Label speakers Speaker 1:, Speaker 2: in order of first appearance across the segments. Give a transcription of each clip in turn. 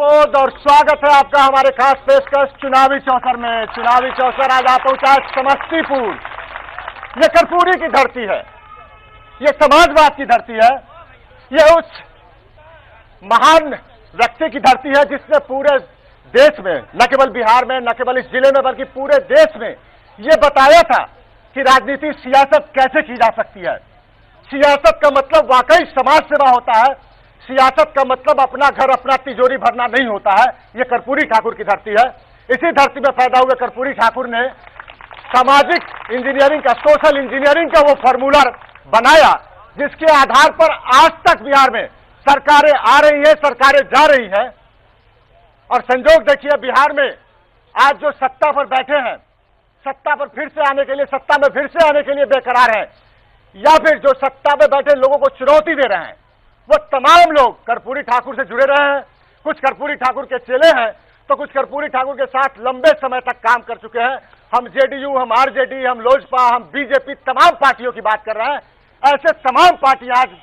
Speaker 1: अनुरोध और स्वागत है आपका हमारे खास पेशकश चुनावी चौसर में। चुनावी चौसर आज आप पहुंचा समस्तीपुर। ये कर्पूरी की धरती है, ये समाजवाद की धरती है, ये उस महान व्यक्ति की धरती है जिसने पूरे देश में, न केवल बिहार में, न केवल इस जिले में, बल्कि पूरे देश में ये बताया था कि राजनीति सियासत कैसे की जा सकती है। सियासत का मतलब वाकई समाज सेवा होता है। सियासत का मतलब अपना घर, अपना तिजोरी भरना नहीं होता है। ये कर्पूरी ठाकुर की धरती है। इसी धरती में पैदा हुए कर्पूरी ठाकुर ने सामाजिक इंजीनियरिंग का, सोशल इंजीनियरिंग का वो फॉर्मूला बनाया जिसके आधार पर आज तक बिहार में सरकारें आ रही है, सरकारें जा रही है। और संजोग देखिए, बिहार में आज जो सत्ता पर बैठे हैं, सत्ता पर फिर से आने के लिए, सत्ता में फिर से आने के लिए बेकरार हैं, या फिर जो सत्ता में बैठे लोगों को चुनौती दे रहे हैं, वो तमाम लोग कर्पूरी ठाकुर से जुड़े रहे हैं। कुछ कर्पूरी ठाकुर के चेले हैं, तो कुछ कर्पूरी ठाकुर के साथ लंबे समय तक काम कर चुके हैं। हम जेडीयू, हम आरजेडी, हम लोजपा, हम बीजेपी, तमाम पार्टियों की बात कर रहे हैं। ऐसे तमाम पार्टियां आज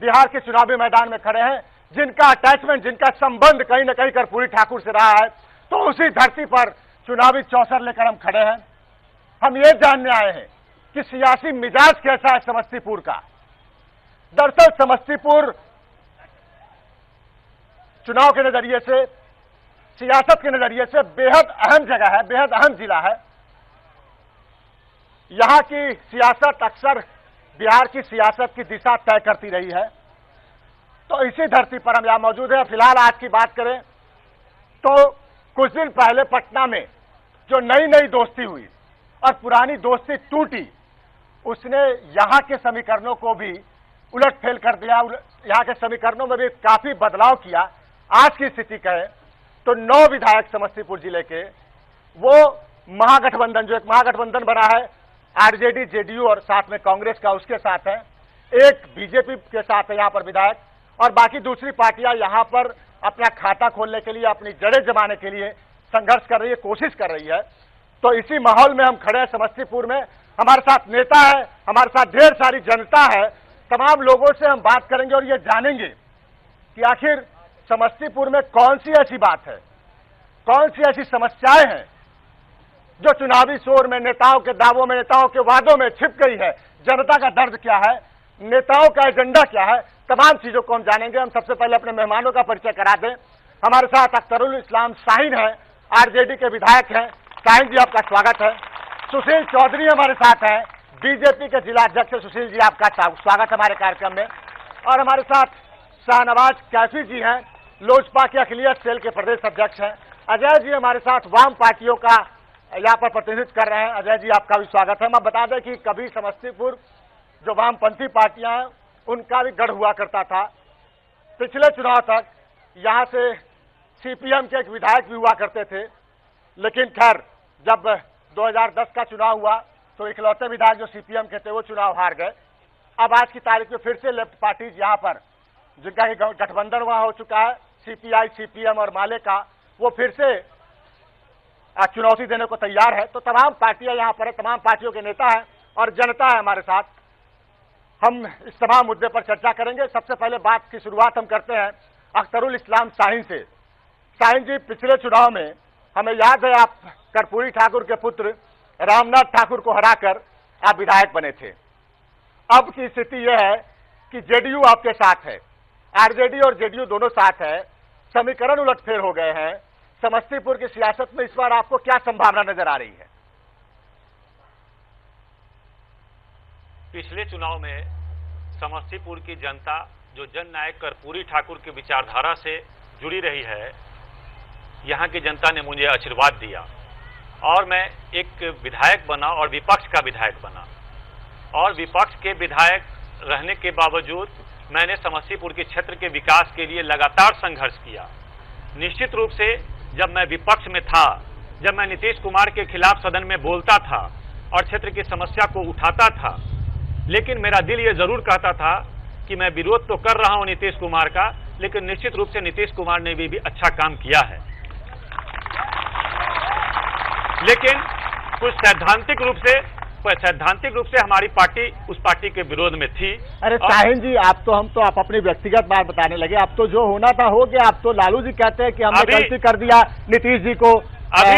Speaker 1: बिहार के चुनावी मैदान में खड़े हैं जिनका अटैचमेंट, जिनका संबंध कहीं न कहीं कर्पूरी ठाकुर से रहा है। तो उसी धरती पर चुनावी चौसर लेकर हम खड़े हैं। हम ये जानने आए हैं कि सियासी मिजाज कैसा है समस्तीपुर का। दरअसल समस्तीपुर चुनाव के नजरिए से, सियासत के नजरिए से बेहद अहम जगह है, बेहद अहम जिला है। यहां की सियासत अक्सर बिहार की सियासत की दिशा तय करती रही है। तो इसी धरती पर हम यहां मौजूद हैं। फिलहाल आज की बात करें तो कुछ दिन पहले पटना में जो नई नई दोस्ती हुई और पुरानी दोस्ती टूटी, उसने यहां के समीकरणों को भी उलटफेर कर दिया। यहां के समीकरणों में भी काफी बदलाव किया। आज की स्थिति कहें तो 9 विधायक समस्तीपुर जिले के, वो महागठबंधन, जो एक महागठबंधन बना है आरजेडी, जेडीयू और साथ में कांग्रेस का, उसके साथ है। एक बीजेपी के साथ है यहां पर विधायक, और बाकी दूसरी पार्टियां यहां पर अपना खाता खोलने के लिए, अपनी जड़ें जमाने के लिए संघर्ष कर रही है, कोशिश कर रही है। तो इसी माहौल में हम खड़े हैं समस्तीपुर में। हमारे साथ नेता है, हमारे साथ ढेर सारी जनता है। तमाम लोगों से हम बात करेंगे और ये जानेंगे कि आखिर समस्तीपुर में कौन सी ऐसी बात है, कौन सी ऐसी समस्याएं हैं जो चुनावी शोर में, नेताओं के दावों में, नेताओं के वादों में छिप गई है। जनता का दर्द क्या है, नेताओं का एजेंडा क्या है, तमाम चीजों को हम जानेंगे। हम सबसे पहले अपने मेहमानों का परिचय करा दें। हमारे साथ अख्तरुल इस्लाम शाहीन है, आरजेडी के विधायक हैं। शाहीन जी, आपका स्वागत है। सुशील चौधरी हमारे साथ हैं, बीजेपी के जिला अध्यक्ष। सुशील जी, आपका स्वागत हमारे कार्यक्रम में। और हमारे साथ शाहनवाज कैफी जी हैं, लोजपा के अखिलियत सेल के प्रदेश अध्यक्ष हैं। अजय जी हमारे साथ वाम पार्टियों का यहाँ पर प्रतिनिधित्व कर रहे हैं। अजय जी, आपका भी स्वागत है। मैं बता दें कि कभी समस्तीपुर जो वामपंथी पार्टियां हैं उनका भी गढ़ हुआ करता था। पिछले चुनाव तक यहाँ से सीपीएम के एक विधायक भी हुआ करते थे, लेकिन खैर जब 2010 का चुनाव हुआ तो इकलौते विधायक जो सीपीएम के थे वो चुनाव हार गए। अब आज की तारीख में फिर से लेफ्ट पार्टीज यहाँ पर, जिनका गठबंधन वहां हो चुका है, सीपीआई, सीपीएम और माले का, वो फिर से चुनौती देने को तैयार है। तो तमाम पार्टियां यहाँ पर है, तमाम पार्टियों के नेता हैं और जनता है हमारे साथ। हम इस तमाम मुद्दे पर चर्चा करेंगे। सबसे पहले बात की शुरुआत हम करते हैं अख्तरुल इस्लाम शाहीन से। शाहीन जी, पिछले चुनाव में हमें याद है आप कर्पूरी ठाकुर के पुत्र रामनाथ ठाकुर को हराकर आप विधायक बने थे। अब की स्थिति यह है कि जेडीयू आपके साथ है, आरजेडी और जेडीयू दोनों साथ है, समीकरण उलटफेर हो गए हैं। समस्तीपुर की सियासत में इस बार आपको क्या संभावना नजर आ रही है?
Speaker 2: पिछले चुनाव में समस्तीपुर की जनता जो जननायक कर्पूरी ठाकुर की विचारधारा से जुड़ी रही है, यहाँ की जनता ने मुझे आशीर्वाद दिया और मैं एक विधायक बना और विपक्ष का विधायक बना। और विपक्ष के विधायक रहने के बावजूद मैंने समस्तीपुर के क्षेत्र के विकास के लिए लगातार संघर्ष किया। निश्चित रूप से जब मैं विपक्ष में था, जब मैं नीतीश कुमार के खिलाफ सदन में बोलता था और क्षेत्र की समस्या को उठाता था, लेकिन मेरा दिल ये जरूर कहता था कि मैं विरोध तो कर रहा हूं नीतीश कुमार का, लेकिन निश्चित रूप से नीतीश कुमार ने भी अच्छा काम किया है। लेकिन कुछ सैद्धांतिक रूप से सैद्धांतिक रूप से हमारी पार्टी उस पार्टी के विरोध में थी।
Speaker 1: अरे शाहीन जी, आप अपनी व्यक्तिगत बात बताने लगे। अब तो जो होना था हो गया। अब तो लालू जी कहते हैं कि हमने गलती कर दिया नीतीश जी को।
Speaker 2: अभी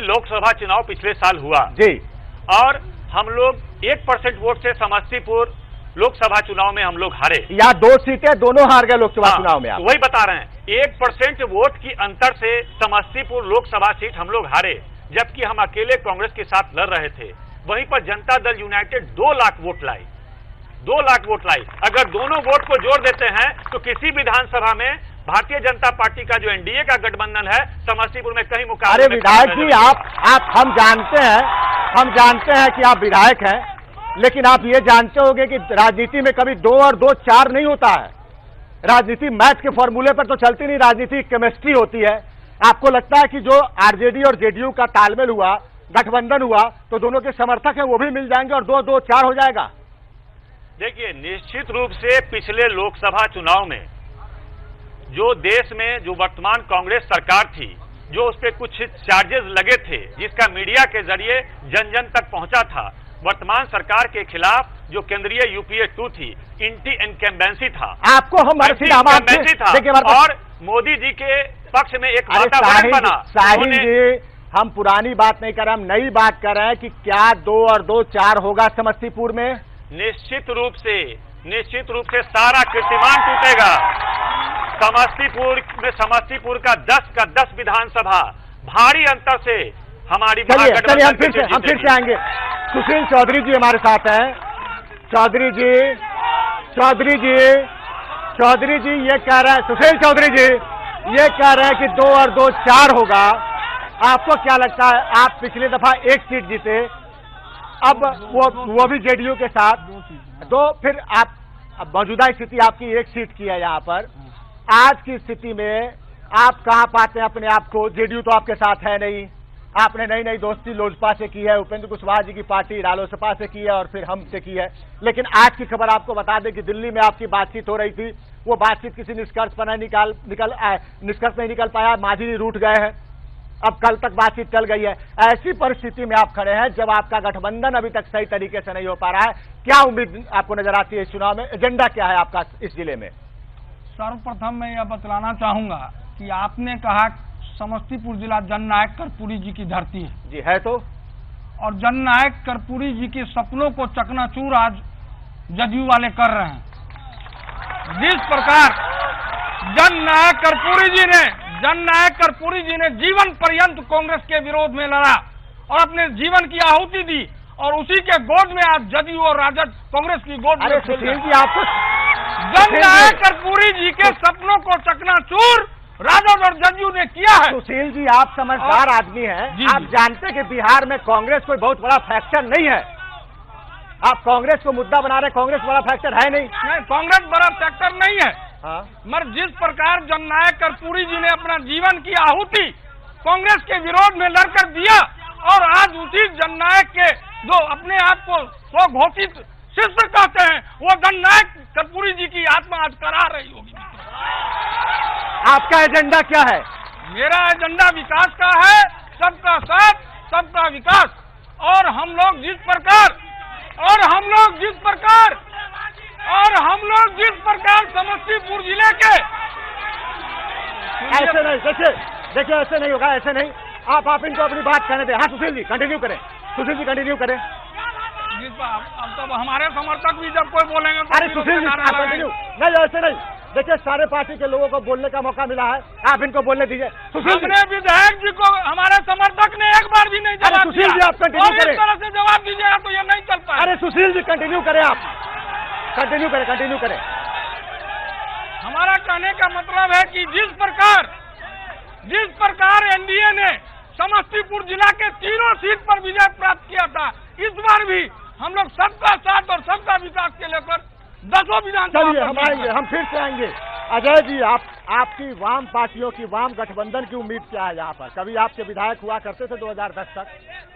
Speaker 2: लोकसभा चुनाव पिछले साल हुआ
Speaker 1: जी, और
Speaker 2: हम लोग 1% वोट से समस्तीपुर लोकसभा चुनाव में हम लोग हारे,
Speaker 1: या 2 सीटें दोनों हार गए लोकसभा चुनाव में।
Speaker 2: वही बता रहे हैं, 1% वोट की अंतर से समस्तीपुर लोकसभा सीट हम लोग हारे, जबकि हम अकेले कांग्रेस के साथ लड़ रहे थे। वहीं पर जनता दल यूनाइटेड 2 लाख वोट लाई, 2 लाख वोट लाई। अगर दोनों वोट को जोड़ देते हैं तो किसी विधानसभा में भारतीय जनता पार्टी का जो एनडीए का गठबंधन है समस्तीपुर में कहीं मुकाबले।
Speaker 1: अरे विधायक जी, हम जानते हैं कि आप विधायक हैं, लेकिन आप ये जानते होंगे कि राजनीति में कभी 2 और 2 4 नहीं होता है। राजनीति मैथ के फॉर्मूले पर तो चलती नहीं, राजनीति केमिस्ट्री होती है। आपको लगता है कि जो आरजेडी और जेडीयू का तालमेल हुआ, गठबंधन हुआ, तो दोनों के समर्थक हैं वो भी मिल जाएंगे और 2-2 4 हो जाएगा?
Speaker 2: देखिए, निश्चित रूप से पिछले लोकसभा चुनाव में जो देश में जो वर्तमान कांग्रेस सरकार थी, जो उस पर कुछ चार्जेस लगे थे, जिसका मीडिया के जरिए जन जन तक पहुंचा था, वर्तमान सरकार के खिलाफ जो केंद्रीय यूपीए 2 थी, एंटी इनकम्बेंसी था।
Speaker 1: आपको हम
Speaker 2: था और मोदी जी के पक्ष में एक वातावरण बना।
Speaker 1: शाहीन जी, हम पुरानी बात नहीं कर रहे, हम नई बात कर रहे हैं कि क्या 2 और 2 4 होगा समस्तीपुर में?
Speaker 2: निश्चित रूप से सारा कीर्तिमान टूटेगा। समस्तीपुर का 10 विधानसभा भारी अंतर से हमारी
Speaker 1: चलिए हम फिर से आएंगे। सुशील चौधरी जी हमारे साथ हैं। चौधरी जी ये कह रहे हैं, सुशील चौधरी जी ये कह रहे हैं कि 2 और 2 4 होगा। आपको क्या लगता है? आप पिछली दफा 1 सीट जीते, अब वो भी जेडीयू के साथ, तो फिर आप मौजूदा स्थिति आपकी 1 सीट की है यहाँ पर। आज की स्थिति में आप कहाँ पाते हैं अपने आप को? जेडीयू तो आपके साथ है नहीं, आपने नई दोस्ती लोजपा से की है, उपेंद्र कुशवाहा जी की पार्टी रालोसपा से की है और फिर हमसे की है। लेकिन आज की खबर आपको बता दें कि दिल्ली में आपकी बातचीत हो रही थी, वो बातचीत किसी निष्कर्ष पर निष्कर्ष नहीं निकल पाया, मांझी जी रूठ गए हैं। अब कल तक बातचीत चल गई है। ऐसी परिस्थिति में आप खड़े हैं जब आपका गठबंधन अभी तक सही तरीके से नहीं हो पा रहा है, क्या उम्मीद आपको नजर आती है इस चुनाव में? एजेंडा क्या है आपका इस जिले में?
Speaker 3: सर्वप्रथम मैं यह बतलाना चाहूंगा कि आपने कहा समस्तीपुर जिला जननायक कर्पूरी जी की धरती है।
Speaker 1: जी है तो,
Speaker 3: और जननायक कर्पूरी जी के सपनों को चकनाचूर आज जदयू वाले कर रहे हैं। जिस प्रकार जननायक कर्पूरी जी ने जीवन पर्यंत कांग्रेस के विरोध में लड़ा और अपने जीवन की आहुति दी, और उसी के गोद में आज जदयू और राजद कांग्रेस की गोद में जननायक कर्पूरी जी के सपनों को चकनाचूर राजद और जदयू ने किया है।
Speaker 1: सुशील जी, आप समझदार आदमी हैं, आप जानते हैं कि बिहार में कांग्रेस कोई बहुत बड़ा फैक्टर नहीं है। आप कांग्रेस को मुद्दा बना रहे, कांग्रेस बड़ा फैक्टर है नहीं।
Speaker 3: कांग्रेस बड़ा फैक्टर नहीं है।
Speaker 1: हाँ?
Speaker 3: मगर जिस प्रकार जननायक कर्पूरी जी ने अपना जीवन की आहुति कांग्रेस के विरोध में लड़कर दिया, और आज उसी जननायक के जो अपने आप को स्वघोषित शिष्य कहते हैं, वो जननायक कर्पूरी जी की आत्मा आज करा रही होगी।
Speaker 1: आपका एजेंडा क्या है?
Speaker 3: मेरा एजेंडा विकास का है, सबका साथ सबका विकास। और हम लोग जिस प्रकार समस्तीपुर जिले के
Speaker 1: ऐसे नहीं, देखिए ऐसे नहीं होगा, ऐसे नहीं। आप इनको अपनी बात कहने दें। हाँ सुशील जी कंटिन्यू करें।
Speaker 3: अब तब हमारे समर्थक भी जब कोई बोलेंगे तो
Speaker 1: अरे सुशील जी कंटिन्यू नहीं, ऐसे नहीं। देखिए सारे पार्टी के लोगों को बोलने का मौका मिला है, आप इनको बोलने दीजिए।
Speaker 3: हमने विधायक जी को, हमारे समर्थक ने एक बार भी नहीं जवाब दिया।
Speaker 1: सुशील जी आप कंटिन्यू करें।
Speaker 3: इस तरह से जवाब दीजिएगा तो ये नहीं चल पाएगा।
Speaker 1: अरे सुशील जी कंटिन्यू करें, आप कंटिन्यू करें।
Speaker 3: हमारा कहने का मतलब है कि जिस प्रकार एनडीए ने समस्तीपुर जिला के 3 सीट पर विजय प्राप्त किया था, इस बार भी हम लोग सबका साथ और सबका विकास के लेकर 10 विधानसभा।
Speaker 1: चलिए हम आएंगे, हम फिर से आएंगे। अजय जी, आपकी वाम पार्टियों की, वाम गठबंधन की उम्मीद क्या है यहाँ पर? कभी आपके विधायक हुआ करते थे 2010 तक,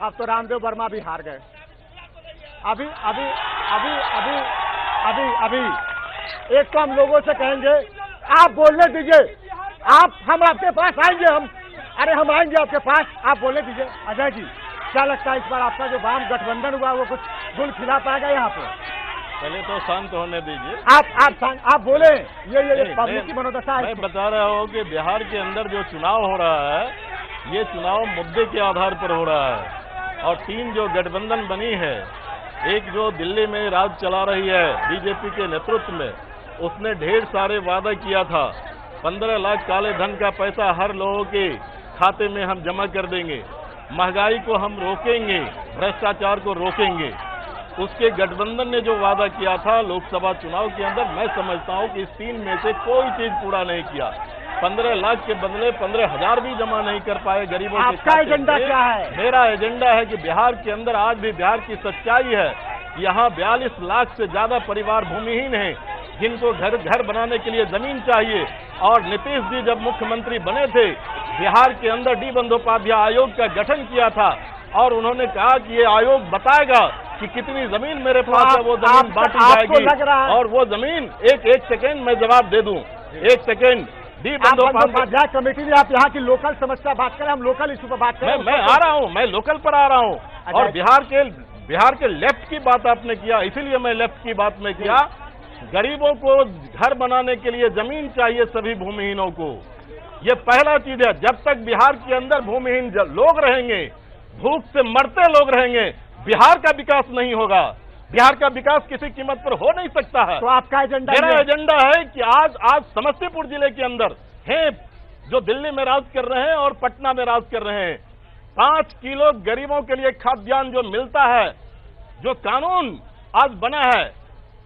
Speaker 1: अब तो रामदेव वर्मा भी हार गए। अभी एक तो हम लोगों से कहेंगे आप बोलने दीजिए, हम आपके पास आएंगे, हम आएंगे आपके पास, आप बोलने दीजिए। अजय जी क्या लगता है इस बार आपका जो वाम गठबंधन हुआ वो कुछ गुल खिला पाएगा यहाँ पे?
Speaker 4: पहले तो शांत होने दीजिए।
Speaker 1: आप बोले ये पब्लिक की मनोदशा है।
Speaker 4: मैं बता रहा हूँ कि बिहार के अंदर जो चुनाव हो रहा है, ये चुनाव मुद्दे के आधार पर हो रहा है और टीम जो गठबंधन बनी है, एक जो दिल्ली में राज चला रही है बीजेपी के नेतृत्व में, उसने ढेर सारे वादा किया था। 15 लाख काले धन का पैसा हर लोगों के खाते में हम जमा कर देंगे, महंगाई को हम रोकेंगे, भ्रष्टाचार को रोकेंगे। उसके गठबंधन ने जो वादा किया था लोकसभा चुनाव के अंदर, मैं समझता हूं कि इस 3 में से कोई चीज पूरा नहीं किया। 15 लाख के बदले 15,000 भी जमा नहीं कर पाए गरीबों के खाते में।
Speaker 1: आपका एजेंडा क्या है?
Speaker 4: मेरा एजेंडा है कि बिहार के अंदर आज भी बिहार की सच्चाई है, यहाँ 42 लाख से ज्यादा परिवार भूमिहीन हैं, जिनको घर बनाने के लिए जमीन चाहिए। और नीतीश जी जब मुख्यमंत्री बने थे, बिहार के अंदर डी बंदोपाध्याय आयोग का गठन किया था और उन्होंने कहा कि ये आयोग बताएगा कि कितनी जमीन मेरे पास है, वो जमीन बांटी जाएगी। और वो जमीन एक सेकेंड मैं जवाब दे दूं, 1 सेकेंड। डी
Speaker 1: बंदोपाध्याय कमेटी में आप यहाँ की लोकल समस्या बात करें, हम लोकल इशू पर बात करें।
Speaker 4: मैं आ रहा हूँ, मैं लोकल पर आ रहा हूँ। और बिहार के लेफ्ट की बात आपने किया, इसीलिए मैं लेफ्ट की बात में किया। गरीबों को घर बनाने के लिए जमीन चाहिए, सभी भूमिहीनों को। ये पहला चीज है। जब तक बिहार के अंदर भूमिहीन लोग रहेंगे, भूख से मरते लोग रहेंगे, बिहार का विकास नहीं होगा। बिहार का विकास किसी कीमत पर हो नहीं सकता है।
Speaker 1: तो आपका एजेंडा?
Speaker 4: मेरा एजेंडा है कि आज समस्तीपुर जिले के अंदर हैं जो दिल्ली में राज कर रहे हैं और पटना में राज कर रहे हैं, 5 किलो गरीबों के लिए खाद्यान्न जो मिलता है, जो कानून आज बना है,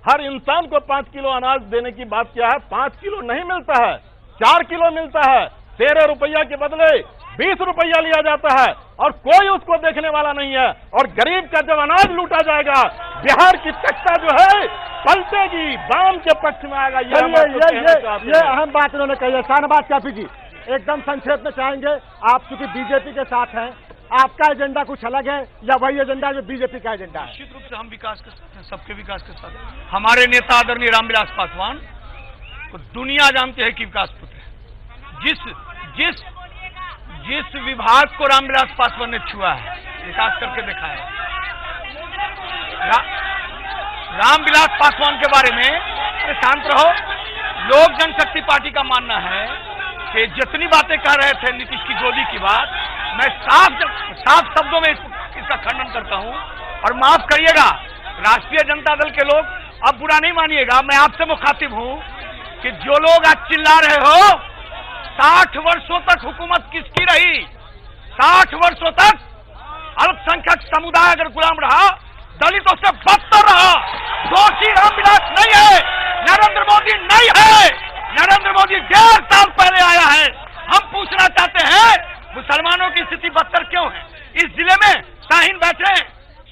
Speaker 4: हर इंसान को 5 किलो अनाज देने की बात क्या है, 5 किलो नहीं मिलता है, 4 किलो मिलता है। 13 रुपया के बदले 20 रुपया लिया जाता है और कोई उसको देखने वाला नहीं है। और गरीब का जब अनाज लूटा जाएगा, बिहार की तख्ता जो है पलटेगी, वाम के पक्ष में आएगा।
Speaker 1: ये अहम बात उन्होंने कही है। शाहनवाज काफी जी, एकदम संक्षेप में चाहेंगे, आप चूंकि बीजेपी के साथ हैं, आपका एजेंडा कुछ अलग है या वही एजेंडा जो बीजेपी का एजेंडा है?
Speaker 3: निश्चित रूप से हम विकास के साथ हैं, सबके विकास के साथ हैं। हमारे नेता आदरणीय रामविलास पासवान को दुनिया जानते हैं कि विकास पुत्र है। जिस विभाग को रामविलास पासवान ने छुआ है, विकास करके दिखाया है। रामविलास पासवान के बारे में शांत रहो। लोक जनशक्ति पार्टी का मानना है कि जितनी बातें कह रहे थे नीतीश की गोदी की बात, मैं साफ शब्दों में इसका खंडन करता हूं। और माफ करिएगा राष्ट्रीय जनता दल के लोग, अब बुरा नहीं मानिएगा, मैं आपसे मुखातिब हूं कि जो लोग आज चिल्ला रहे हो, 60 वर्षों तक हुकूमत किसकी रही? 60 वर्षों तक अल्पसंख्यक समुदाय अगर गुलाम रहा, दलितों से बदतर रहा। दोषी रामविलास नहीं है, नरेंद्र मोदी नहीं है। नरेंद्र मोदी 1.5 साल पहले आया है। हम पूछना चाहते हैं, मुसलमानों की स्थिति बदतर क्यों है? इस जिले में शाहीन बैठे,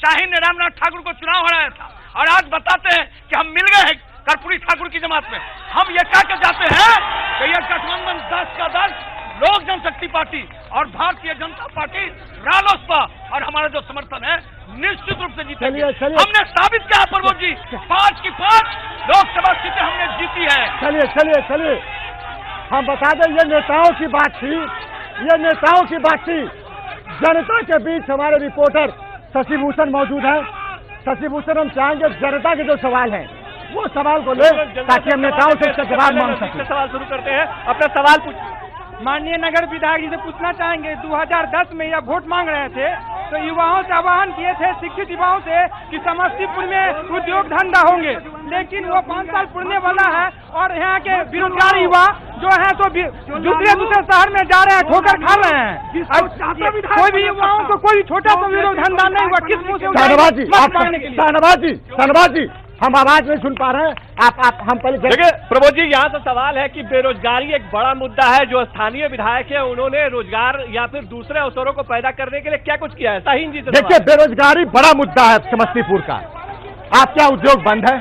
Speaker 3: शाहीन ने रामनाथ ठाकुर को चुनाव हराया था और आज बताते हैं कि हम मिल गए हैं कर्पूरी ठाकुर की जमात में। हम ये कह के जाते हैं कि यह गठबंधन 10 का 10 लोक जनशक्ति पार्टी और भारतीय जनता पार्टी रालोसपा और हमारा जो समर्थन है निश्चित रूप से जीतेंगे। हमने साबित किया प्रमोद जी, 5 की 5 लोकसभा सीटें हमने जीती है।
Speaker 1: चलिए हम बता दें, ये नेताओं की बात थी, ये नेताओं की बात थी। जनता के बीच हमारे रिपोर्टर शशिभूषण मौजूद है। शशिभूषण, हम चाहेंगे जनता के जो सवाल हैं वो सवाल को ले, ताकि हम नेताओं से जवाब मांग सकें।
Speaker 5: सवाल शुरू करते हैं, अपना सवाल पूछ। माननीय नगर विधायक जी से पूछना चाहेंगे, 2010 में यह वोट मांग रहे थे तो युवाओं से आह्वान किए थे, शिक्षित युवाओं से, कि समस्तीपुर में उद्योग धंधा होंगे, लेकिन वो 5 साल पुरने वाला है और यहाँ के बेरोजगार युवा जो है तो दूसरे शहर में जा रहे हैं, ठोकर खा रहे हैं। कोई भी युवाओं को कोई छोटा सा उद्योग धंधा नहीं हुआ, किस मुँह से
Speaker 1: शाहनवाज जी, हम आवाज नहीं सुन पा रहे हैं। आप हम पहले
Speaker 5: देखिए प्रमोद जी, यहाँ तो सवाल है कि बेरोजगारी एक बड़ा मुद्दा है। जो स्थानीय विधायक है उन्होंने रोजगार या फिर दूसरे अवसरों को पैदा करने के लिए क्या कुछ किया है? शाहीन जी,
Speaker 1: देखिए बेरोजगारी बड़ा मुद्दा है समस्तीपुर का। आप क्या उद्योग बंद है?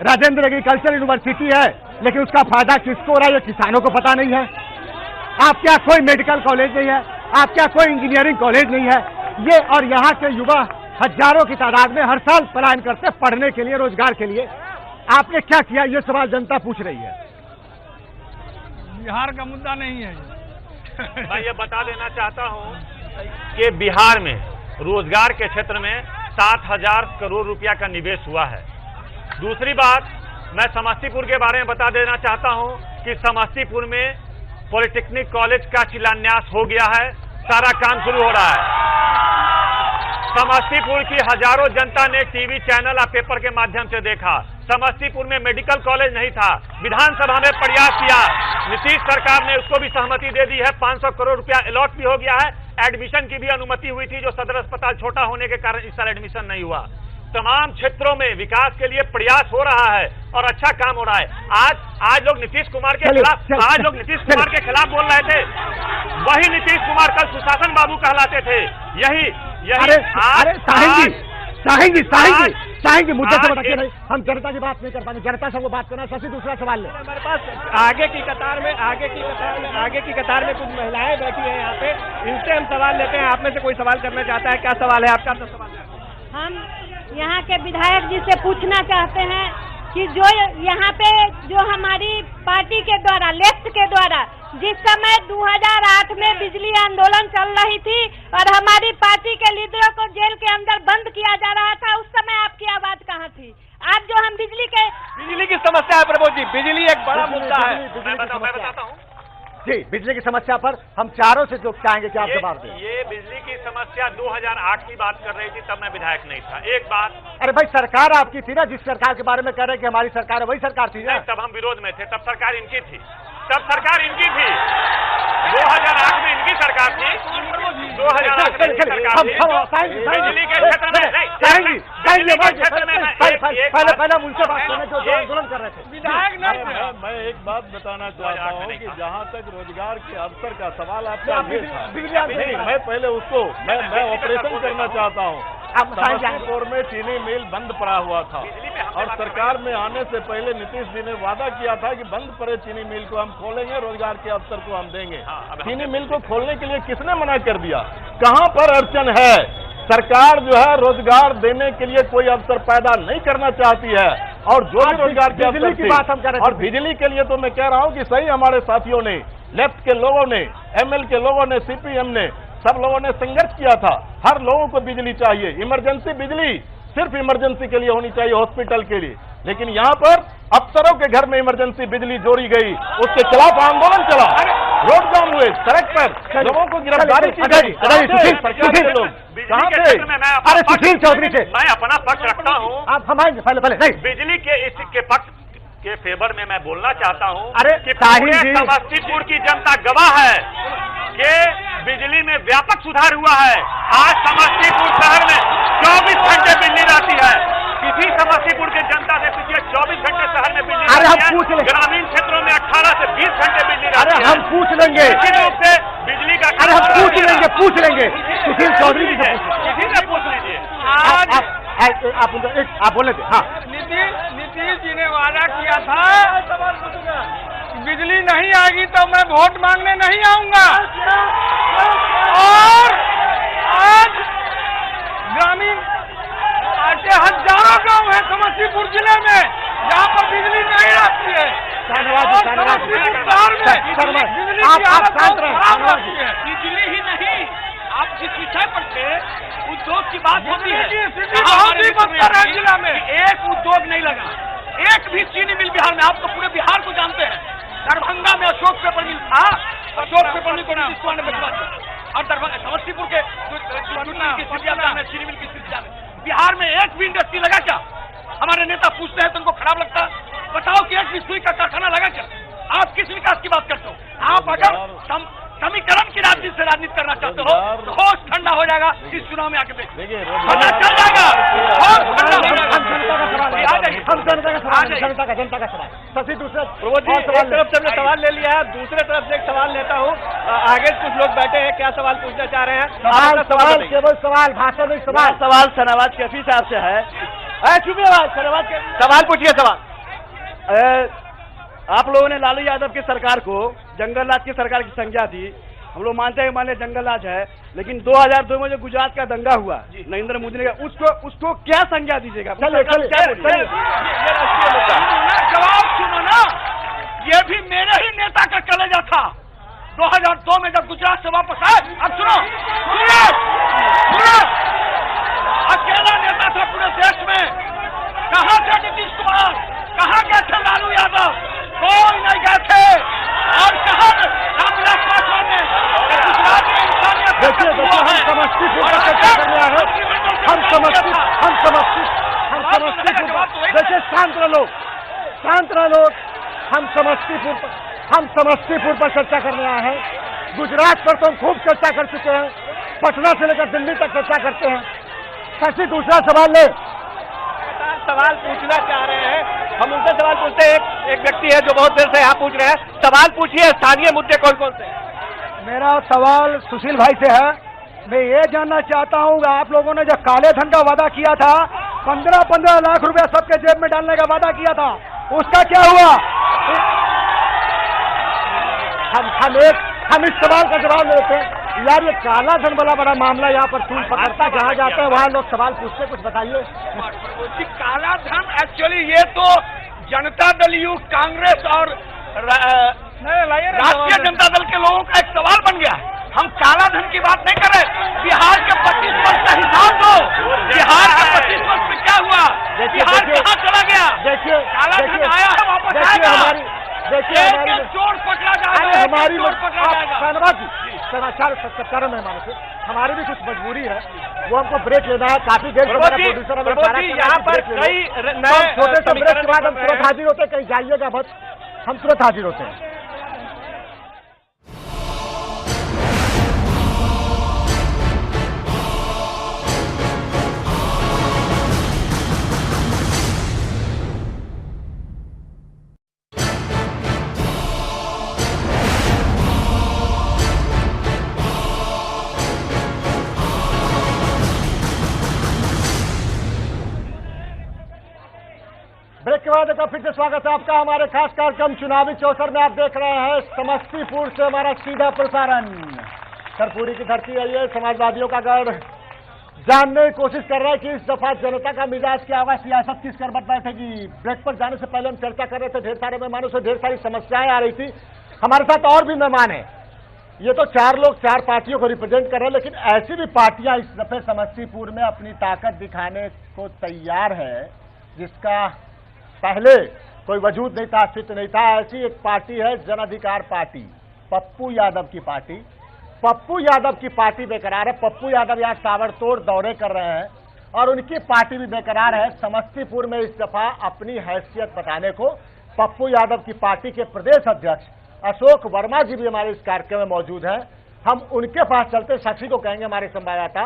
Speaker 1: राजेंद्र एग्रीकल्चर यूनिवर्सिटी है, लेकिन उसका फायदा किसको हो रहा है ये किसानों को पता नहीं है। आप क्या कोई मेडिकल कॉलेज नहीं है? आप क्या कोई इंजीनियरिंग कॉलेज नहीं है? ये और यहाँ के युवा हजारों की तादाद में हर साल पलायन करते पढ़ने के लिए, रोजगार के लिए। आपने क्या किया? ये सवाल जनता पूछ रही है।
Speaker 3: बिहार का मुद्दा नहीं है।
Speaker 2: मैं ये बता देना चाहता हूं कि बिहार में रोजगार के क्षेत्र में 7,000 करोड़ रुपया का निवेश हुआ है। दूसरी बात, मैं समस्तीपुर के बारे में बता देना चाहता हूं कि समस्तीपुर में पॉलिटेक्निक कॉलेज का शिलान्यास हो गया है, सारा काम शुरू हो रहा है। समस्तीपुर की हजारों जनता ने टीवी चैनल और पेपर के माध्यम से देखा। समस्तीपुर में मेडिकल कॉलेज नहीं था, विधानसभा में प्रयास किया, नीतीश सरकार ने उसको भी सहमति दे दी है। 500 करोड़ रुपया अलॉट भी हो गया है। एडमिशन की भी अनुमति हुई थी, जो सदर अस्पताल छोटा होने के कारण इस साल एडमिशन नहीं हुआ। तमाम क्षेत्रों में विकास के लिए प्रयास हो रहा है और अच्छा काम हो रहा है। आज लोग नीतीश कुमार के खिलाफ बोल रहे थे, वही नीतीश कुमार कल सुशासन बाबू कहलाते थे। यही
Speaker 1: साहेंगी मुद्दे से भटके नहीं। हम जनता की बात नहीं कर पाएंगे, जनता से वो बात करना। शशि, दूसरा सवाल ले।
Speaker 5: हमारे पास आगे की कतार में कुछ महिलाएं बैठी हैं यहाँ पे, इनसे हम सवाल लेते हैं। आप में से कोई सवाल करना चाहता है? क्या सवाल है आपका?
Speaker 6: हम यहाँ के विधायक जी से पूछना चाहते हैं कि जो यहाँ पे जो हमारी पार्टी के द्वारा, लेफ्ट के द्वारा, जिस समय 2008 में बिजली आंदोलन चल रही थी और हमारी पार्टी के लीडरों को जेल के अंदर बंद किया जा रहा था, उस समय आपकी आवाज कहाँ थी? आज जो हम बिजली की
Speaker 5: समस्या है प्रमोद जी, बिजली एक बड़ा मुद्दा है।
Speaker 2: मैं बताता हूँ
Speaker 1: जी, बिजली की समस्या पर हम चारों से जो चाहेंगे कि आप जवाब दें।
Speaker 2: ये बिजली की समस्या 2008 की बात कर रही थी, तब मैं विधायक नहीं था। एक बात,
Speaker 1: अरे भाई, सरकार आपकी थी ना, जिस सरकार के बारे में कह रहे हैं कि हमारी सरकार है, वही सरकार थी ना।
Speaker 2: तब हम विरोध में थे, तब सरकार इनकी थी। 2008 में इनकी सरकार थी। 2008 में इनकी सरकार थी। बिजली के क्षेत्र में
Speaker 1: पहले उनसे बात करना जो आंदोलन कर रहे थे।
Speaker 3: विधायक
Speaker 4: मैं एक बात बताना चाहता हूँ कि जहाँ तक रोजगार के अवसर का सवाल आपका नहीं, मैं पहले उसको मैं ऑपरेशन करना चाहता हूँ। समस्तीपुर में चीनी मिल बंद पड़ा हुआ था और सरकार में आने से पहले नीतीश जी ने वादा किया था कि बंद पड़े चीनी मिल को हम खोलेंगे, रोजगार के अवसर को हम देंगे। चीनी मिल को खोलने के लिए किसने मना कर दिया? कहां पर अड़चन है? सरकार जो है रोजगार देने के लिए कोई अवसर पैदा नहीं करना चाहती है और जो भी रोजगार के अवसर की बात हम कर रहे हैं। और बिजली के लिए तो मैं कह रहा हूं कि सही हमारे साथियों ने, लेफ्ट के लोगों ने, एमएल के लोगों ने, सीपीएम ने, सब लोगों ने संघर्ष किया था। हर लोगों को बिजली चाहिए, इमरजेंसी बिजली सिर्फ इमरजेंसी के लिए होनी चाहिए, हॉस्पिटल के लिए। लेकिन यहाँ पर अफसरों के घर में इमरजेंसी बिजली जोड़ी गई, उसके खिलाफ आंदोलन चला, रोड जाम हुए, सड़क पर लोगों को गिरफ्तारी की गई। सरकार के लोग कहाँ थे?
Speaker 1: अरे सुशील चौधरी से
Speaker 2: मैं अपना पक्ष रखता हूँ।
Speaker 1: आप हमारे पहले नहीं,
Speaker 2: बिजली के इसके पक्ष के फेवर में मैं बोलना चाहता हूँ।
Speaker 1: अरे
Speaker 2: कि पूरे समस्तीपुर की जनता गवाह है कि बिजली में व्यापक सुधार हुआ है। आज समस्तीपुर शहर में 24 घंटे बिजली रहती है। किसी समस्तीपुर के जनता से पिछले 24 घंटे शहर में बिजली रहती है। ग्रामीण क्षेत्रों में 18 से 20 घंटे बिजली रहती है।
Speaker 1: अरे हम पूछ लेंगे,
Speaker 2: निश्चित रूप से बिजली का,
Speaker 1: अरे हम पूछ लेंगे सुशील चौधरी जी से
Speaker 2: किसी से पूछ लीजिए।
Speaker 1: आप बोले थे। हाँ,
Speaker 3: नीतीश जी ने वादा किया था बिजली नहीं आएगी तो मैं वोट मांगने नहीं आऊंगा, और आज ग्रामीण ऐसे हजारों गांव है समस्तीपुर जिले में जहां पर बिजली नहीं रहती है।
Speaker 7: बिजली ही नहीं, आप जिस विषय पर थे उद्योग की बात होती है,
Speaker 3: जिला में
Speaker 7: एक उद्योग नहीं लगा, एक भी चीनी मिल बिहार में। आप तो पूरे बिहार को जानते हैं। दरभंगा में अशोक पेपर मिल था, अशोक पेपर मिल को नीतीश कुमार ने बचवा दिया, और दरभंगा समस्तीपुर के चीनी मिल की स्थिति बिहार में एक भी इंडस्ट्री लगा क्या? हमारे नेता पूछते हैं तो उनको खराब लगता है। बताओ कि एक भी सुई का कारखाना लगा क्या? आप किस विकास की बात करते हो? आप अगर समीकरण की राजनीति से राजनीति करना चाहते हो तो होश ठंडा हो जाएगा। इस चुनाव में आके देखिए चल जाएगा,
Speaker 1: जनता का सवाल। शशि, दूसरा
Speaker 5: एक तरफ से हमने सवाल ले लिया है, दूसरे तरफ से एक सवाल लेता हूँ। आगे कुछ लोग बैठे हैं, क्या सवाल पूछना चाह रहे हैं?
Speaker 1: सवाल केवल सवाल, भाषण नहीं सवाल।
Speaker 5: सवाल शहनवाज कैफी साहब से है। सवाल पूछिए। सवाल, आप लोगों ने लालू यादव की सरकार को जंगल राज की सरकार की संज्ञा दी। हम लोग मानते हैं माने जंगल राज है, लेकिन 2002 में जो गुजरात का दंगा हुआ, नरेंद्र मोदी ने उसको क्या संज्ञा दीजिएगा?
Speaker 7: जवाब सुनो ना, ये भी मेरे ही नेता का कलेजा था। 2002 में जब गुजरात से वापस आए, अब सुनो
Speaker 1: समस्तीपुर पर चर्चा करने आए हैं। हम समस्तीपुर देखिए, शांत रहो लोग। हम समस्तीपुर पर चर्चा करने आए हैं। गुजरात पर तो हम खूब चर्चा कर चुके हैं, पटना से लेकर दिल्ली तक चर्चा करते हैं। शशि दूसरा सवाल ले।
Speaker 7: सवाल पूछना चाह रहे हैं, हम उनसे सवाल पूछते हैं। एक व्यक्ति है जो बहुत देर से यहाँ पूछ रहे हैं, सवाल पूछिए। स्थानीय मुद्दे कौन कौन से?
Speaker 5: मेरा सवाल सुशील भाई से है। मैं ये जानना चाहता हूँ, आप लोगों ने जो काले धन का वादा किया था, 15-15 लाख रुपया सबके जेब में डालने का वादा किया था, उसका क्या हुआ?
Speaker 1: हम इस सवाल का जवाब लेते हैं। यार, ये काला धन वाला बड़ा मामला यहाँ पर तूल पकड़ता, जहाँ जाते हैं वहाँ लोग सवाल पूछते। कुछ बताइए।
Speaker 3: काला धन एक्चुअली ये तो जनता दल यू कांग्रेस और राष्ट्रीय जनता दल के लोगों का एक सवाल बन गया है। हम काला धन की बात नहीं कर रहे। बिहार के 25 वर्ष का हिसाब दो। बिहार के 25 वर्ष में क्या हुआ? बिहार कहाँ चला गया?
Speaker 1: देखिए,
Speaker 3: काला धन आया है, वापस आएगा।
Speaker 1: देखिए
Speaker 3: चोर पकड़ा जाएगा,
Speaker 1: हमारी
Speaker 3: चोर पकड़ा जाएगा।
Speaker 1: समाचार 77 मेहमानों से हमारी भी कुछ मजबूरी है, वो हमको ब्रेक लेना है। काफी देर से हमारा प्रोड्यूसर हमें
Speaker 7: यहाँ पर कई
Speaker 1: छोटे से ब्रेक के बाद हम तुरंत हाजिर होते हैं। कहीं जाइएगा मत, हम तुरंत हाजिर होते हैं। ब्रेक के बाद एक बार फिर से स्वागत है आपका हमारे खास कार्यक्रम चुनावी चौसर में। आप देख रहे हैं समस्तीपुर से हमारा सीधा प्रसारण। कर्पूरी की धरती है ये, समाजवादियों का गढ़। जानने की कोशिश कर रहे हैं कि इस दफा जनता का मिजाज क्या होगा, सियासत किस कर बैठेगी। ब्रेक पर जाने से पहले हम चर्चा कर रहे थे, ढेर सारे मेहमानों से ढेर सारी समस्याएं आ रही थी। हमारे साथ और भी मेहमान हैं। ये तो 4 लोग 4 पार्टियों को रिप्रेजेंट कर रहे हैं, लेकिन ऐसी भी पार्टियां इस दफे समस्तीपुर में अपनी ताकत दिखाने को तैयार है जिसका पहले कोई वजूद नहीं था, अस्तित्व नहीं था। ऐसी एक पार्टी है जन अधिकार पार्टी, पप्पू यादव की पार्टी। पप्पू यादव की पार्टी बेकरार है। पप्पू यादव यहाँ ताबड़तोड़ दौरे कर रहे हैं और उनकी पार्टी भी बेकरार है। समस्तीपुर में इस दफा अपनी हैसियत बताने को पप्पू यादव की पार्टी के प्रदेश अध्यक्ष अशोक वर्मा जी भी हमारे इस कार्यक्रम में मौजूद हैं। हम उनके पास चलते, साक्षी को कहेंगे हमारे संवाददाता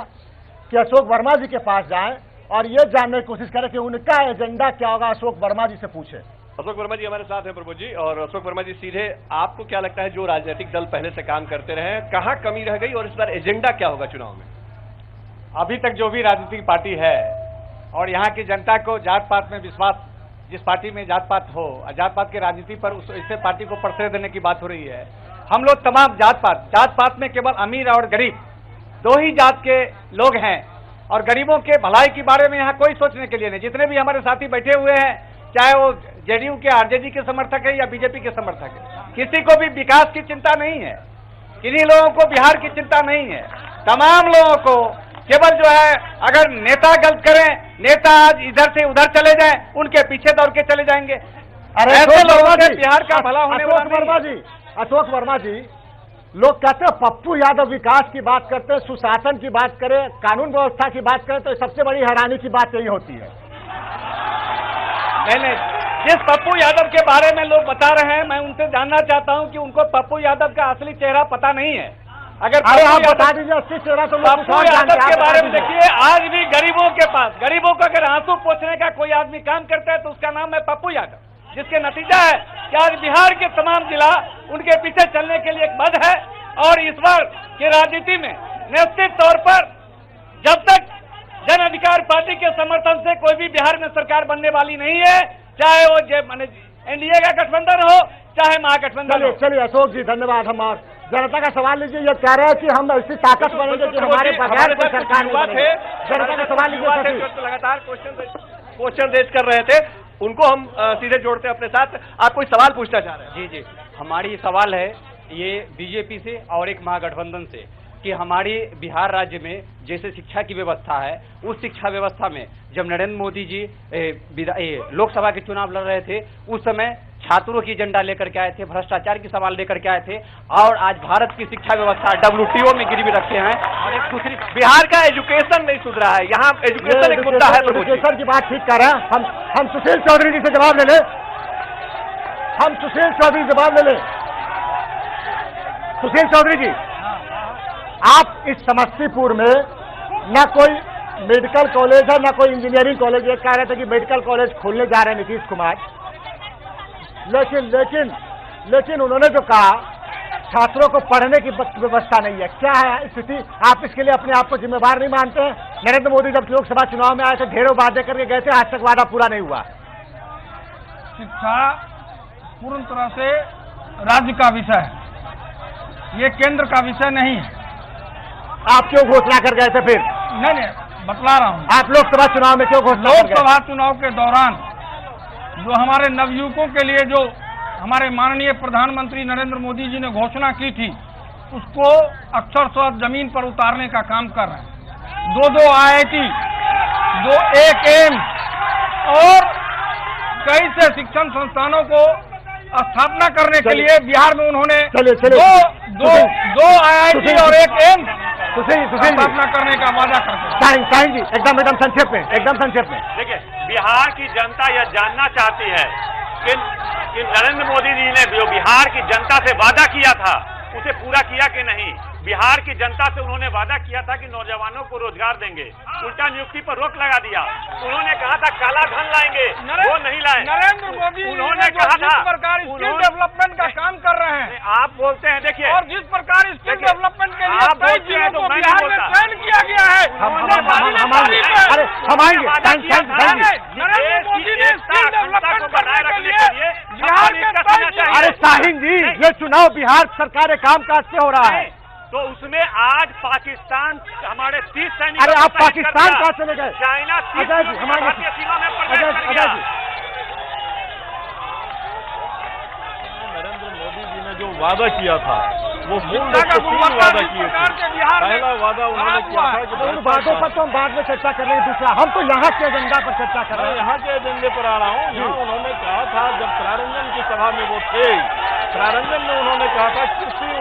Speaker 1: कि अशोक वर्मा जी के पास जाएं और ये जानने की कोशिश करें कि उनका एजेंडा क्या होगा। अशोक वर्मा जी से पूछे।
Speaker 7: अशोक वर्मा जी हमारे साथ हैं प्रभु जी। और अशोक वर्मा जी, सीधे आपको क्या लगता है, जो राजनीतिक दल पहले से काम करते रहे, कहाँ कमी रह गई और इस बार एजेंडा क्या होगा चुनाव में?
Speaker 8: अभी तक जो भी राजनीतिक पार्टी है और यहाँ की जनता को जात पात में विश्वास, जिस पार्टी में जात पात हो, जात पात की राजनीति पर उस इससे पार्टी को परसरे देने की बात हो रही है। हम लोग तमाम जात पात में केवल अमीर और गरीब 2 ही जात के लोग हैं और गरीबों के भलाई के बारे में यहाँ कोई सोचने के लिए नहीं। जितने भी हमारे साथी बैठे हुए हैं, चाहे वो जेडीयू के आरजेडी के समर्थक है या बीजेपी के समर्थक है, किसी को भी विकास की चिंता नहीं है। किन्हीं लोगों को बिहार की चिंता नहीं है। तमाम लोगों को केवल जो है, अगर नेता गलत करें, नेता आज इधर से उधर चले जाएं, उनके पीछे दौड़ के चले जाएंगे। ऐसे लोगों से बिहार का भला होने वाला नहीं।
Speaker 1: अशोक वर्मा जी, लोग कहते हैं पप्पू यादव विकास की बात करते हैं, सुशासन की बात करें, कानून व्यवस्था की बात करें, तो सबसे बड़ी हैरानी की बात यही होती है।
Speaker 8: नहीं, जिस पप्पू यादव के बारे में लोग बता रहे हैं, मैं उनसे जानना चाहता हूं कि उनको पप्पू यादव का असली चेहरा पता नहीं है। अगर
Speaker 1: आप बता दीजिए असली चेहरा, तो
Speaker 8: पप्पू यादव के बारे में देखिए, आज भी गरीबों के पास, गरीबों को अगर आंसू पोंछने का कोई आदमी काम करता है तो उसका नाम है पप्पू यादव, जिसके नतीजा है कि आज बिहार के तमाम जिला उनके पीछे चलने के लिए बद्ध है। और इस बार की राजनीति में निश्चित तौर पर जब तक जन अधिकार पार्टी के समर्थन से कोई भी बिहार में सरकार बनने वाली नहीं है, चाहे वो एनडीए का गठबंधन हो, चाहे महागठबंधन हो।
Speaker 1: चलिए अशोक जी, धन्यवाद। हम जनता का सवाल लीजिए। ये कह रहे हैं कि हम ऐसी ताकत बनेंगे कि हमारे बगैर कोई सरकार नहीं बनेगी। जनता का सवाल लीजिए।
Speaker 7: लगातार क्वेश्चन रेज कर रहे थे, उनको हम सीधे जोड़ते हैं अपने साथ। आप कोई सवाल पूछना चाह रहे हैं?
Speaker 8: जी, हमारी सवाल है ये बीजेपी से और एक महागठबंधन से। कि हमारी बिहार राज्य में जैसे शिक्षा की व्यवस्था है, उस शिक्षा व्यवस्था में जब नरेंद्र मोदी जी लोकसभा के चुनाव लड़ रहे थे, उस समय छात्रों की एजेंडा लेकर के आए थे, भ्रष्टाचार की सवाल लेकर के आए थे, और आज भारत की शिक्षा व्यवस्था WTO में गिरवी रखे हैं। और एक दूसरी, बिहार का एजुकेशन नहीं सुधरा है, यहाँ एजुकेशन एक मुद्दा है।
Speaker 1: एजुकेशन की बात ठीक कर रहे हैं। हम सुशील चौधरी जी से जवाब ले लें। हम सुशील चौधरी जवाब ले लें। सुशील चौधरी जी, आप इस समस्तीपुर में न कोई मेडिकल कॉलेज है, न कोई इंजीनियरिंग कॉलेज। ये कह रहे थे कि मेडिकल कॉलेज खोलने जा रहे हैं नीतीश कुमार, लेकिन उन्होंने जो कहा छात्रों को पढ़ने की व्यवस्था नहीं है। क्या है स्थिति? आप इसके लिए अपने आप को जिम्मेवार नहीं मानते हैं? नरेंद्र मोदी जब लोकसभा चुनाव में आए थे, ढेरों वादे करके गए थे, आज तक वादा पूरा नहीं हुआ।
Speaker 3: शिक्षा पूर्ण तरह से राज्य का विषय है, ये केंद्र का विषय नहीं है।
Speaker 1: आप क्यों घोषणा कर गए थे फिर?
Speaker 3: नहीं, बतला रहा हूँ।
Speaker 1: आप लोकसभा चुनाव में क्यों घोषणा?
Speaker 3: लोकसभा चुनाव के दौरान जो हमारे नवयुवकों के लिए जो हमारे माननीय प्रधानमंत्री नरेंद्र मोदी जी ने घोषणा की थी, उसको अक्षरशः जमीन पर उतारने का काम कर रहे हैं। 2 IIT, 1 एम्स और कई से शिक्षण संस्थानों को स्थापना करने के लिए बिहार में उन्होंने दो IIT और 1 एम्स स्थापना करने का वादा करते हैं।
Speaker 1: साहिन जी, एकदम संक्षेप में
Speaker 2: देखिए, बिहार की जनता यह जानना चाहती है कि नरेंद्र मोदी जी ने जो बिहार की जनता से वादा किया था उसे पूरा किया कि नहीं। बिहार की जनता से उन्होंने वादा किया था कि नौजवानों को रोजगार देंगे, उल्टा नियुक्ति पर रोक लगा दिया। उन्होंने कहा था काला धन लाएंगे, वो नहीं लाए।
Speaker 3: नरेंद्र मोदी
Speaker 2: उन्होंने कहा था
Speaker 3: जिस प्रकार स्किल डेवलपमेंट का काम कर रहे हैं,
Speaker 2: आप बोलते हैं, देखिए,
Speaker 3: और जिस प्रकार स्किल डेवलपमेंट के लिए कई जिलों को बिहार में चयन किया गया है,
Speaker 1: हम आएंगे।
Speaker 3: नरेंद्र मोदी ने स्किल डेवलपमेंट करने के लिए बिहार के
Speaker 1: अरे साहिन जी, ये चुनाव बिहार सरकार कामकाज से हो रहा है,
Speaker 2: तो उसमें आज पाकिस्तान हमारे 30 सैनिक।
Speaker 1: अरे आप पाकिस्तान कहाँ चले गए?
Speaker 2: चाइना भारतीय सीमा में प्रवेश कर गया।
Speaker 4: नरेंद्र मोदी जी ने जो वादा किया था, वो मूल रूप से 3 वादा किए थे। पहला वादा उन्होंने किया था कि
Speaker 1: उन वादों पर तो हम बाद में चर्चा कर रहे हैं। दूसरा, हम तो यहाँ के एजेंडा पर चर्चा कर रहे हैं।
Speaker 4: यहाँ के एजेंडे पर आ रहा हूँ। यहाँ उन्होंने कहा था, जब प्रारंजन की सभा में वो थे, प्रारंजन में उन्होंने कहा था कृषि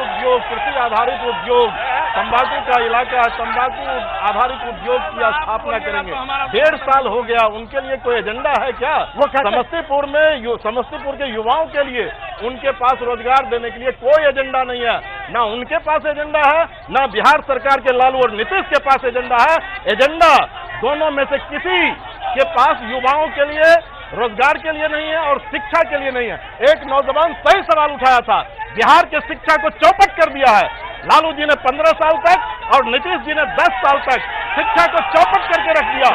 Speaker 4: आधारित उद्योग, तंबाकू का इलाका, तंबाकू आधारित उद्योग की स्थापना करेंगे। 1.5 साल हो गया, उनके लिए कोई एजेंडा है क्या?
Speaker 1: वो
Speaker 4: समस्तीपुर के युवाओं के लिए उनके पास रोजगार देने के लिए कोई एजेंडा नहीं है। ना उनके पास एजेंडा है, ना बिहार सरकार के लालू और नीतीश के पास एजेंडा है। एजेंडा दोनों में से किसी के पास युवाओं के लिए, रोजगार के लिए नहीं है और शिक्षा के लिए नहीं है। एक नौजवान सही सवाल उठाया था, बिहार के शिक्षा को चौपट कर दिया है। लालू जी ने 15 साल तक और नीतीश जी ने 10 साल तक शिक्षा को चौपट करके रख दिया।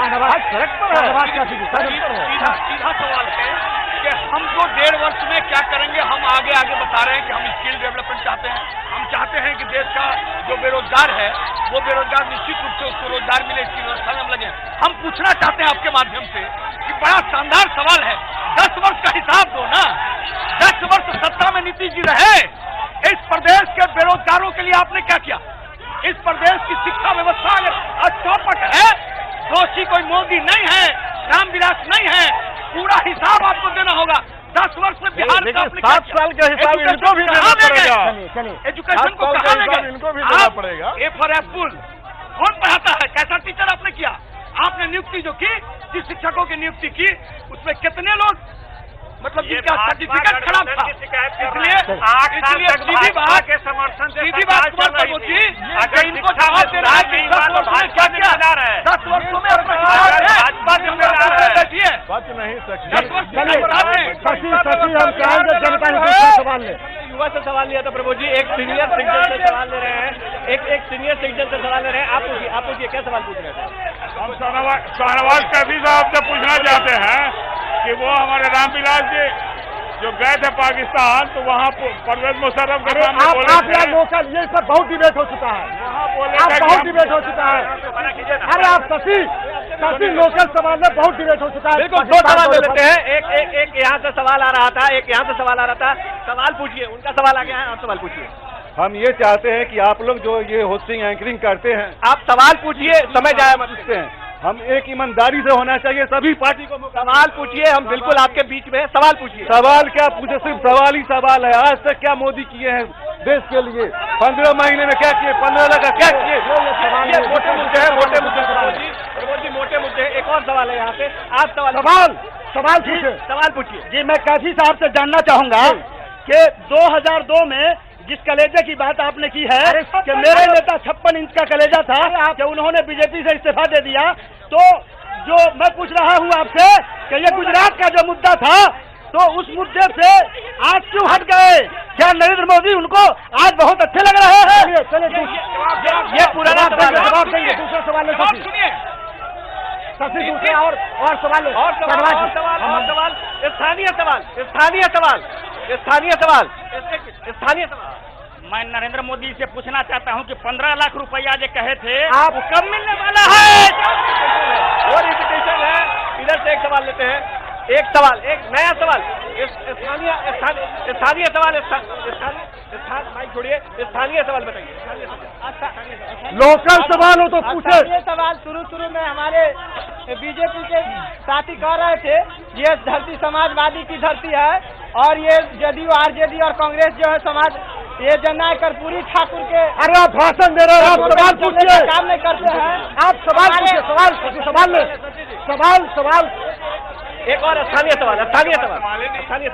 Speaker 7: सीधा सवाल है कि हम तो 1.5 वर्ष में क्या करेंगे? हम आगे बता रहे हैं कि हम स्किल डेवलपमेंट चाहते हैं। हम चाहते हैं कि देश का जो बेरोजगार है, वो बेरोजगार निश्चित रूप से उसको रोजगार मिले, इसकी व्यवस्था में हम लगे। हम पूछना चाहते हैं आपके माध्यम से कि बड़ा शानदार सवाल है, 10 वर्ष का हिसाब दो ना। 10 वर्ष सत्ता में नीतीश जी रहे, इस प्रदेश के बेरोजगारों के लिए आपने क्या किया? इस प्रदेश की शिक्षा व्यवस्था चौपट है। दोषी कोई मोदी नहीं है, रामविलास नहीं है, पूरा हिसाब आपको देना होगा। 10 वर्ष में बिहार का
Speaker 4: 7 साल का हिसाब इनको भी देना पड़ेगा।
Speaker 7: एजुकेशन को कहाँ ले गए?
Speaker 4: इनको भी देना पड़ेगा।
Speaker 7: ए फॉर एप्पल कौन पढ़ाता है? कैसा टीचर आपने किया? आपने नियुक्ति जो की, जिस शिक्षकों की नियुक्ति की, उसमें कितने लोग मतलब जिनका सर्टिफिकेट खराब था, इसलिए सीधी बात के समर्थन से सीधी बात जी, अगर इनको जवाब देना है कि 10 वर्षों में क्या किया? 10 वर्षों में अपना भाजपा जिम्मेदार है।
Speaker 4: बच नहीं सकती।
Speaker 7: 10 वर्ष में
Speaker 1: सवाल ले।
Speaker 8: युवा से सवाल लिया था प्रभु जी, एक सीनियर सिटीजन से सवाल ले रहे हैं, एक सीनियर सिटीजन से सवाल ले रहे हैं। आप पूछिए, क्या सवाल पूछ रहे थे?
Speaker 3: हम शाहनवाज कैफी साहब से पूछना चाहते हैं कि वो हमारे रामविलास जी जो गए थे पाकिस्तान, तो वहाँ परवेज मुशर्रफ के सामने बोले थे,
Speaker 1: लोकल, ये सब बहुत डिबेट हो चुका है।
Speaker 3: वहाँ बोले
Speaker 1: आप
Speaker 3: थे
Speaker 1: बहुत डिबेट हो चुका है। अरे आप शशि लोकल सवाल में बहुत डिबेट हो चुका है।
Speaker 8: बिल्कुल, 2 सवाल ले लेते हैं। एक यहाँ से सवाल आ रहा था, एक यहाँ से सवाल आ रहा था। सवाल पूछिए, उनका सवाल आ गया है, आप सवाल पूछिए। हम ये चाहते हैं कि आप लोग जो ये होस्टिंग एंकरिंग करते हैं,
Speaker 7: आप सवाल पूछिए, समय जाया मत
Speaker 8: पूछते हैं, हम एक ईमानदारी से होना चाहिए सभी पार्टी को।
Speaker 7: सवाल पूछिए, हम बिल्कुल आपके बीच में हैं, सवाल पूछिए।
Speaker 8: सवाल क्या पूछे, सिर्फ सवाल ही सवाल है। आज तक क्या मोदी किए हैं देश के लिए? 15 महीने में क्या किए? 15 लाख का क्या किए?
Speaker 7: ये मोटे मुद्दे हैं, मोटे मुद्दे। प्रमोद जी मोटे मुद्दे। एक और सवाल है यहाँ पे, आप
Speaker 1: सवाल पूछे।
Speaker 7: सवाल पूछिए
Speaker 1: जी, मैं कैथी साहब से जानना चाहूंगा कि 2002 में जिस कलेजे की बात आपने की है कि मेरे नेता 56 इंच का कलेजा था कि उन्होंने बीजेपी से इस्तीफा दे दिया, तो जो मैं पूछ रहा हूं आपसे कि ये गुजरात का जो मुद्दा था, तो उस मुद्दे से आज क्यों हट गए? क्या नरेंद्र मोदी उनको आज बहुत अच्छे लग रहे हैं?
Speaker 7: ये पुराना
Speaker 1: जवाब देंगे। दूसरा सवाल
Speaker 7: सुनिए,
Speaker 1: दूसरे और सवाल
Speaker 7: स्थानीय सवाल। मैं नरेंद्र मोदी से पूछना चाहता हूं कि 15 लाख रुपया जो कहे थे आप कब मिलने वाला है? और इन्विटेशन है, इधर से एक सवाल लेते हैं, एक नया सवाल, स्थानीय सवाल, माइक छोड़िए, स्थानीय सवाल बताइए।
Speaker 1: लोकल सवाल हो तो पूछे।
Speaker 5: ये सवाल शुरू में हमारे बीजेपी के साथी कह रहे थे, ये धरती समाजवादी की धरती है और ये जदयू, आरजेडी और कांग्रेस जो है समाज, ये जननायक कर्पूरी ठाकुर के।
Speaker 1: अरे आप भाषण दे रहे हैं, आप सवाल पूछिए।
Speaker 5: काम नहीं करते हैं
Speaker 1: आप सवाल पूछिए, सवाल।
Speaker 7: एक और स्थानीय सवाल।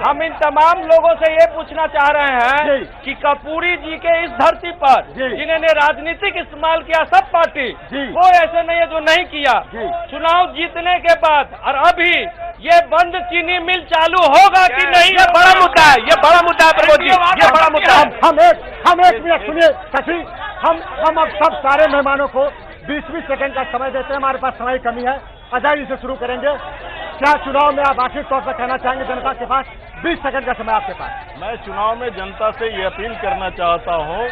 Speaker 5: हम इन तमाम लोगों से ये पूछना चाह रहे हैं कि कर्पूरी जी के इस धरती पर जिन्होंने राजनीतिक इस्तेमाल किया सब पार्टी, वो ऐसे नहीं है जो नहीं किया। चुनाव जीतने के बाद और अभी ये बंद चीनी मिल चालू होगा कि नहीं?
Speaker 7: ये बड़ा मुद्दा है, ये बड़ा मुद्दा है प्रमोद जी, ये बड़ा मुद्दा है।
Speaker 1: हम एक मिनट सुनिए सची, हम अब सब सारे मेहमानों को 20-20 सेकंड का समय देते हैं, हमारे पास समय कमी है। अजय जी से शुरू करेंगे। क्या चुनाव में आप आखिर तौर पर कहना चाहेंगे जनता के पास? 20 सेकंड का समय आपके पास।
Speaker 4: मैं चुनाव में जनता से ये अपील करना चाहता हूँ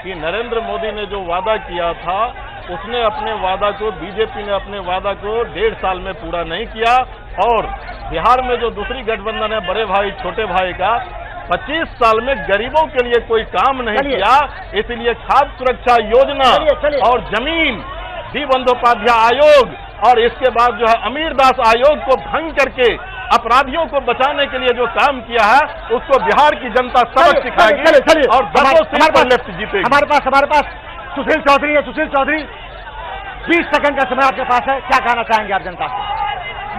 Speaker 4: कि नरेंद्र मोदी ने जो वादा किया था, उसने अपने वादा को, बीजेपी ने अपने वादा को 1.5 साल में पूरा नहीं किया। और बिहार में जो दूसरी गठबंधन है, बड़े भाई छोटे भाई का, 25 साल में गरीबों के लिए कोई काम नहीं किया। इसलिए खाद्य सुरक्षा योजना और जमीन, डी बंदोपाध्याय आयोग और इसके बाद जो है अमीरदास आयोग को भंग करके अपराधियों को बचाने के लिए जो काम किया है, उसको बिहार की जनता सबक सिखाएगी और 10 सीट पर लेफ्ट जीतेगी।
Speaker 1: हमारे पास सुशील चौधरी है। सुशील चौधरी, 20 सेकंड का समय आपके पास है, क्या कहना चाहेंगे आप जनता से?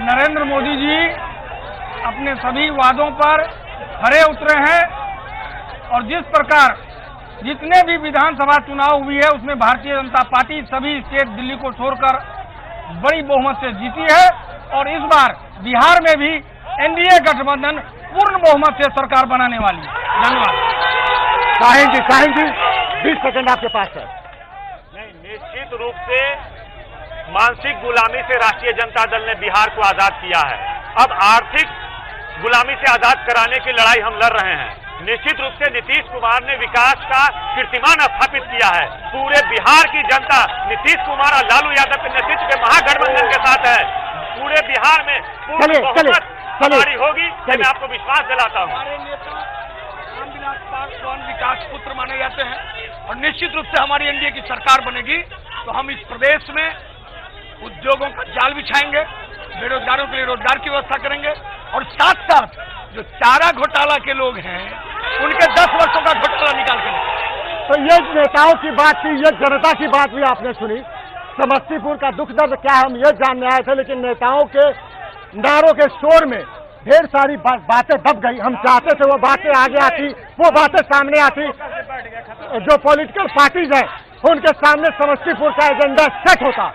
Speaker 3: नरेंद्र मोदी जी अपने सभी वादों पर खरे उतरे हैं और जिस प्रकार जितने भी विधानसभा चुनाव हुई है उसमें भारतीय जनता पार्टी सभी स्टेट दिल्ली को छोड़कर बड़ी बहुमत से जीती है और इस बार बिहार में भी एनडीए गठबंधन पूर्ण बहुमत से सरकार बनाने वाली है। धन्यवाद।
Speaker 1: शाहीन जी 20 सेकंड आपके पास है।
Speaker 2: नहीं, निश्चित रूप से मानसिक गुलामी से राष्ट्रीय जनता दल ने बिहार को आजाद किया है। अब आर्थिक गुलामी से आजाद कराने की लड़ाई हम लड़ रहे हैं। निश्चित रूप से नीतीश कुमार ने विकास का कीर्तिमान स्थापित किया है। पूरे बिहार की जनता नीतीश कुमार और लालू यादव के नेतृत्व के महागठबंधन के साथ है। पूरे बिहार में पूर्ण बहुमत हमारी होगी, मैं आपको विश्वास दिलाता हूँ।
Speaker 7: हमारे नेता रामविलास पासवान विकास पुत्र माने जाते हैं और निश्चित रूप से हमारी एनडीए की सरकार बनेगी तो हम इस प्रदेश में उद्योगों का जाल बिछाएंगे, बेरोजगारों के लिए रोजगार की व्यवस्था करेंगे और साथ साथ जो चारा घोटाला के लोग हैं उनके 10 वर्षों का घोटाला निकाल के।
Speaker 1: तो ये नेताओं की बात थी, ये जनता की बात भी आपने सुनी। समस्तीपुर का दुख दर्द क्या हम ये जानने आए थे, लेकिन नेताओं के नारों के शोर में ढेर सारी बातें दब गई। हम चाहते थे वो बातें आगे आती, वो बातें सामने आती। जो पॉलिटिकल पार्टीज हैं उनके सामने समस्तीपुर का एजेंडा सेट होता,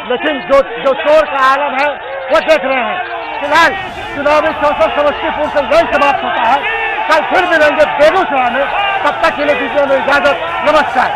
Speaker 1: लेकिन जो शोर का आलम है वो देख रहे हैं। फिलहाल चुनावी सौसर समस्तीपुर से यही समाप्त होता है। कल फिर मिलेंगे बेगूसराय में, तब तक के लिए दीजिए इजाजत। नमस्कार।